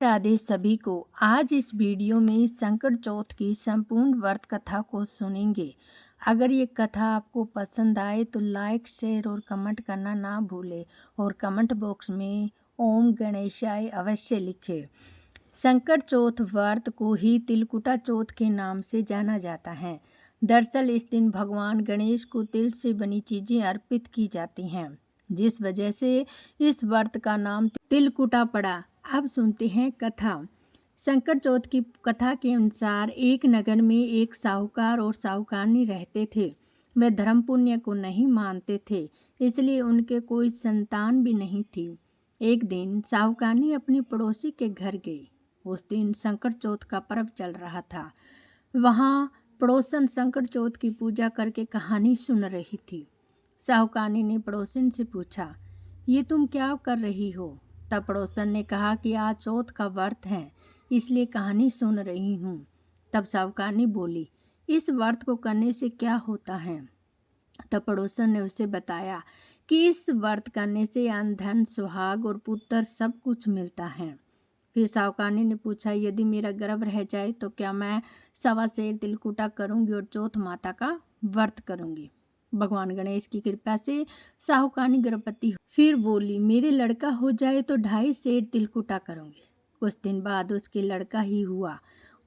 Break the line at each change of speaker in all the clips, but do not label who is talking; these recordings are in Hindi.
राधे सभी को। आज इस वीडियो में संकट चौथ की संपूर्ण व्रत कथा को सुनेंगे। अगर ये कथा आपको पसंद आए तो लाइक शेयर और कमेंट करना ना भूले और कमेंट बॉक्स में ओम गणेशाय अवश्य लिखें। संकट चौथ व्रत को ही तिलकुटा चौथ के नाम से जाना जाता है। दरअसल इस दिन भगवान गणेश को तिल से बनी चीजें अर्पित की जाती हैं, जिस वजह से इस व्रत का नाम तिलकुटा पड़ा। अब सुनते हैं कथा। संकट चौथ की कथा के अनुसार एक नगर में एक साहूकार और साहूकारनी रहते थे। वे धर्म पुण्य को नहीं मानते थे, इसलिए उनके कोई संतान भी नहीं थी। एक दिन साहूकारनी अपनी पड़ोसी के घर गई। उस दिन संकट चौथ का पर्व चल रहा था। वहाँ पड़ोसन संकट चौथ की पूजा करके कहानी सुन रही थी। साहूकारनी ने पड़ोसन से पूछा, ये तुम क्या कर रही हो? तब पड़ोसन ने कहा कि आज चौथ का व्रत है, इसलिए कहानी सुन रही हूँ। तब साहूकारनी बोली, इस व्रत को करने से क्या होता है? तब पड़ोसन ने उसे बताया कि इस व्रत करने से अन्न धन सुहाग और पुत्र सब कुछ मिलता है। फिर साहूकारनी ने पूछा, यदि मेरा गर्भ रह जाए तो क्या मैं 1.25 सेर तिलकुटा करूंगी और चौथ माता का व्रत करूंगी। भगवान गणेश की कृपा से साहूकारनी गर्भवती हुई। फिर बोली, मेरे लड़का हो जाए तो 2.5 सेर तिलकुटा करूंगी। कुछ दिन बाद उसके लड़का ही हुआ।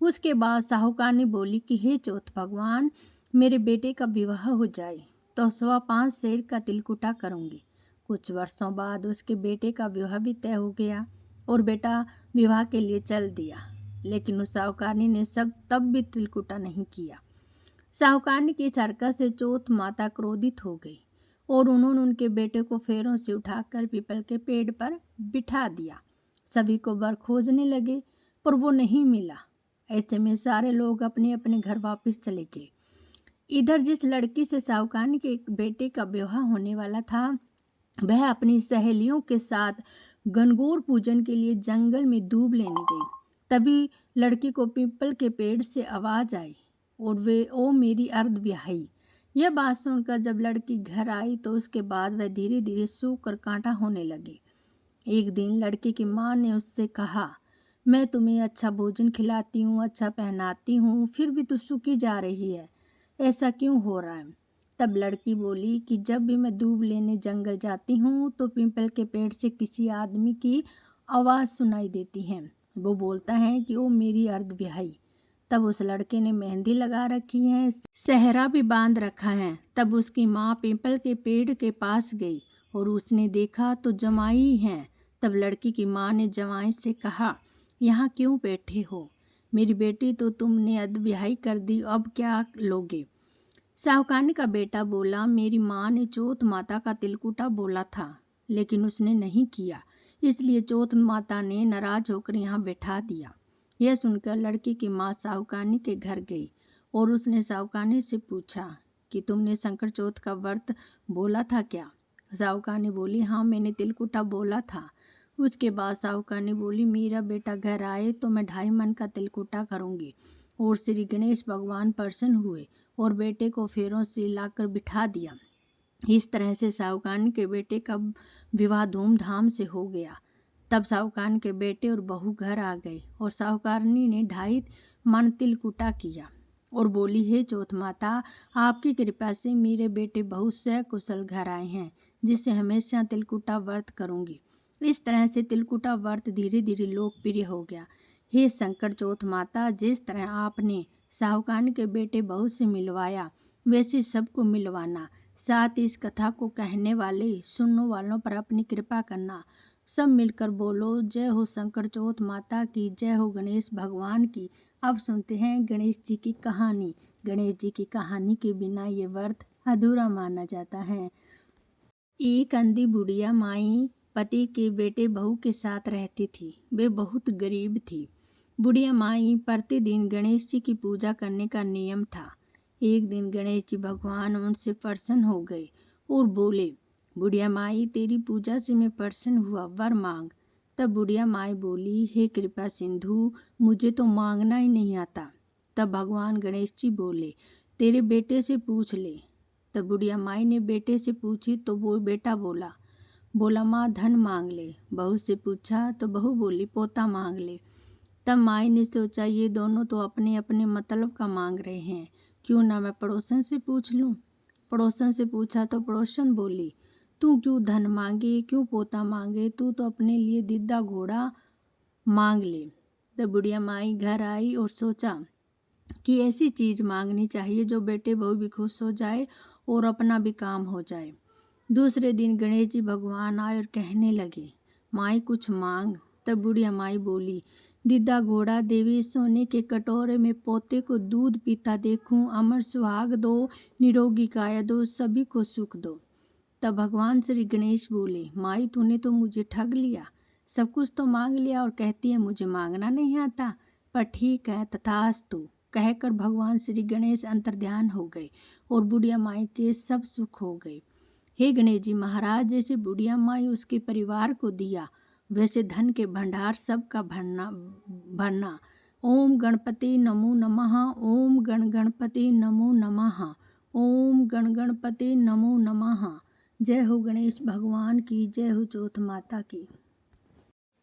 उसके बाद साहूकारनी बोली कि हे चौथ भगवान, मेरे बेटे का विवाह हो जाए तो 5.25 सेर का तिलकुटा करूंगी। कुछ वर्षों बाद उसके बेटे का विवाह भी तय हो गया और बेटा विवाह के लिए चल दिया, लेकिन उस साहूकारनी ने तब भी तिलकुटा नहीं किया। साहूकारनी की इस हरकत से चौथ माता क्रोधित हो गई और उन्होंने उनके बेटे को फेरों से उठाकर पीपल के पेड़ पर बिठा दिया। सभी को वर खोजने लगे पर वो नहीं मिला। ऐसे में सारे लोग अपने अपने घर वापस चले गए। इधर जिस लड़की से साहूकारनी के बेटे का विवाह होने वाला था, वह अपनी सहेलियों के साथ गणगौर पूजन के लिए जंगल में दूब लेने गई। तभी लड़की को पीपल के पेड़ से आवाज आई और वे ओ मेरी अर्ध ब्याही। यह बात सुनकर जब लड़की घर आई तो उसके बाद वह धीरे धीरे सूख कर कांटा होने लगी। एक दिन लड़की की माँ ने उससे कहा, मैं तुम्हें अच्छा भोजन खिलाती हूँ, अच्छा पहनाती हूँ, फिर भी तू सूखी जा रही है, ऐसा क्यों हो रहा है? तब लड़की बोली कि जब भी मैं दूब लेने जंगल जाती हूँ तो पीपल के पेड़ से किसी आदमी की आवाज़ सुनाई देती है। वो बोलता है कि ओ मेरी अर्ध ब्याही। तब उस लड़के ने मेहंदी लगा रखी है, सेहरा भी बांध रखा है। तब उसकी माँ पीपल के पेड़ के पास गई और उसने देखा तो जमाई है। तब लड़की की माँ ने जमाई से कहा, यहाँ क्यों बैठे हो? मेरी बेटी तो तुमने अर्ध ब्याही कर दी, अब क्या लोगे? साहूकारनी का बेटा बोला, मेरी माँ ने चौथ माता का तिलकुटा बोला था, लेकिन उसने नहीं किया, इसलिए चौथ माता ने नाराज होकर यहाँ बैठा दिया। यह सुनकर लड़की की माँ साहूकारनी के घर गई और उसने साहूकारनी से पूछा कि तुमने संकट चौथ का व्रत बोला था क्या? साहूकारनी बोली, हाँ मैंने तिलकुटा बोला था। उसके बाद साहूकारनी बोली, मेरा बेटा घर आए तो मैं 2.5 मन का तिलकुटा करूँगी। और श्री गणेश भगवान प्रसन्न हुए और बेटे को फेरों से लाकर बिठा दिया। इस तरह से साहूकारनी के बेटे का विवाह धूमधाम से हो गया। तब साहूकारनी के बेटे और बहू घर आ गए और साहूकारनी ने 2.5 मन तिलकुटा किया और बोली, हे चौथ माता, आपकी कृपा से मेरे बेटे बहू सकुशल घर आए हैं, जिससे हमेशा तिलकुटा व्रत करूंगी। इस तरह से तिलकुटा व्रत धीरे धीरे लोकप्रिय हो गया। हे संकट चौथ माता, जिस तरह आपने साहूकारनी के बेटे बहू से मिलवाया, वैसे सबको मिलवाना। साथ ही इस कथा को कहने वाले सुनने वालों पर अपनी कृपा करना। सब मिलकर बोलो, जय हो संकट चौथ माता की, जय हो गणेश भगवान की। अब सुनते हैं गणेश जी की कहानी। गणेश जी की कहानी के बिना ये व्रत अधूरा माना जाता है। एक अंधी बुढ़िया माई पति के बेटे बहू के साथ रहती थी। वे बहुत गरीब थी। बुढ़िया माई प्रतिदिन गणेश जी की पूजा करने का नियम था। एक दिन गणेश जी भगवान उनसे प्रसन्न हो गए और बोले, बुढ़िया माई, तेरी पूजा से मैं प्रसन्न हुआ, वर मांग। तब बुढ़िया माई बोली, हे कृपा सिंधु, मुझे तो मांगना ही नहीं आता। तब भगवान गणेश जी बोले, तेरे बेटे से पूछ ले। तब बुढ़िया माई ने बेटे से पूछी तो वो बेटा बोला, बोला माँ धन मांग ले। बहू से पूछा तो बहू बोली पोता मांग ले। तब माई ने सोचा ये दोनों तो अपने अपने मतलब का मांग रहे हैं, क्यों ना मैं पड़ोसन से पूछ लूँ। पड़ोसन से पूछा तो पड़ोसन बोली तू क्यों धन मांगे, क्यों पोता मांगे, तू तो अपने लिए दिद्दा घोड़ा मांग ले। तब बुढ़िया माई घर आई और सोचा कि ऐसी चीज मांगनी चाहिए जो बेटे बहू भी खुश हो जाए और अपना भी काम हो जाए। दूसरे दिन गणेश जी भगवान आए और कहने लगे माई कुछ मांग। तब बुढ़िया माई बोली दिद्दा घोड़ा देवी सोने के कटोरे में पोते को दूध पीता देखूं, अमर सुहाग दो, निरोगी काया दो, सभी को सुख दो। तब भगवान श्री गणेश बोले माई तूने तो मुझे ठग लिया, सब कुछ तो मांग लिया और कहती है मुझे मांगना नहीं आता। पर ठीक है तथास्तु कहकर भगवान श्री गणेश अंतर्ध्यान हो गए और बुढ़िया माई के सब सुख हो गए। हे गणेश जी महाराज, जैसे बुढ़िया माई उसके परिवार को दिया वैसे धन के भंडार सबका भरना भरना। ओम गणपति नमो नमः, ओम गणपति नमो नमः, ओम गणपति नमो नमः। जय हो गणेश भगवान की, जय हो चौथ माता की।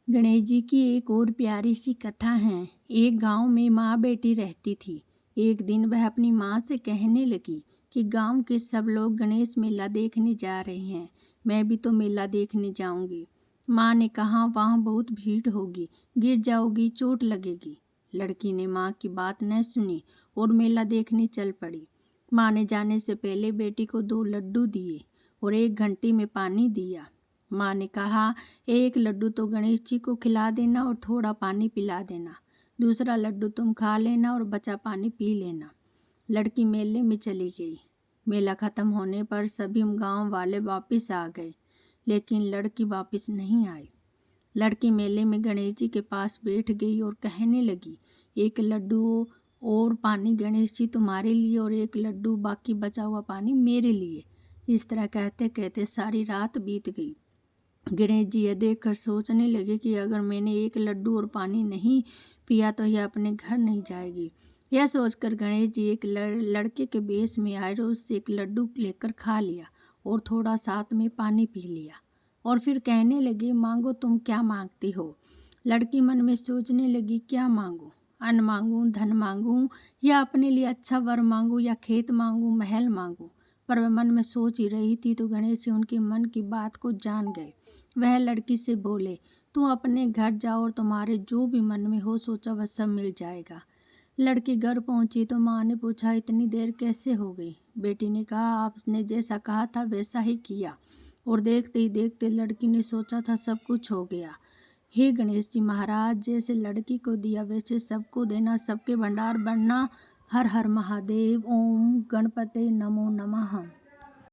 गणेश जी की एक और प्यारी सी कथा है। एक गांव में माँ बेटी रहती थी। एक दिन वह अपनी माँ से कहने लगी कि गांव के सब लोग गणेश मेला देखने जा रहे हैं, मैं भी तो मेला देखने जाऊंगी। माँ ने कहा वहाँ बहुत भीड़ होगी, गिर जाओगी, चोट लगेगी। लड़की ने माँ की बात न सुनी और मेला देखने चल पड़ी। माँ ने जाने से पहले बेटी को 2 लड्डू दिए और 1 घंटी में पानी दिया। माँ ने कहा एक लड्डू तो गणेश जी को खिला देना और थोड़ा पानी पिला देना, दूसरा लड्डू तुम खा लेना और बचा पानी पी लेना। लड़की मेले में चली गई। मेला खत्म होने पर सभी गांव वाले वापस आ गए, लेकिन लड़की वापस नहीं आई। लड़की मेले में गणेश जी के पास बैठ गई और कहने लगी 1 लड्डू और पानी गणेश जी तुम्हारे लिए और 1 लड्डू बाकी बचा हुआ पानी मेरे लिए। इस तरह कहते कहते सारी रात बीत गई। गणेश जी यह देखकर सोचने लगे कि अगर मैंने 1 लड्डू और पानी नहीं पिया तो यह अपने घर नहीं जाएगी। यह सोचकर गणेश जी एक लड़के के वेश में आए और उससे 1 लड्डू लेकर खा लिया और थोड़ा साथ में पानी पी लिया और फिर कहने लगे मांगो तुम क्या मांगती हो। लड़की मन में सोचने लगी क्या मांगूं, अन्न मांगूं, धन मांगूं या अपने लिए अच्छा वर मांगूं या खेत मांगूं, महल मांगूं। पर वह मन में सोच ही रही थी तो गणेश जी उनके मन की बात को जान गए। वह लड़की से बोले तू अपने घर जाओ और तुम्हारे जो भी मन में हो सोचा वह सब मिल जाएगा। लड़की घर पहुंची तो माँ ने पूछा इतनी देर कैसे हो गई। बेटी ने कहा आपने जैसा कहा था वैसा ही किया और देखते ही देखते लड़की ने सोचा था सब कुछ हो गया। हे गणेश जी महाराज, जैसे लड़की को दिया वैसे सबको देना, सबके भंडार बढ़ना। हर हर महादेव। ओम गणपते नमो नमः।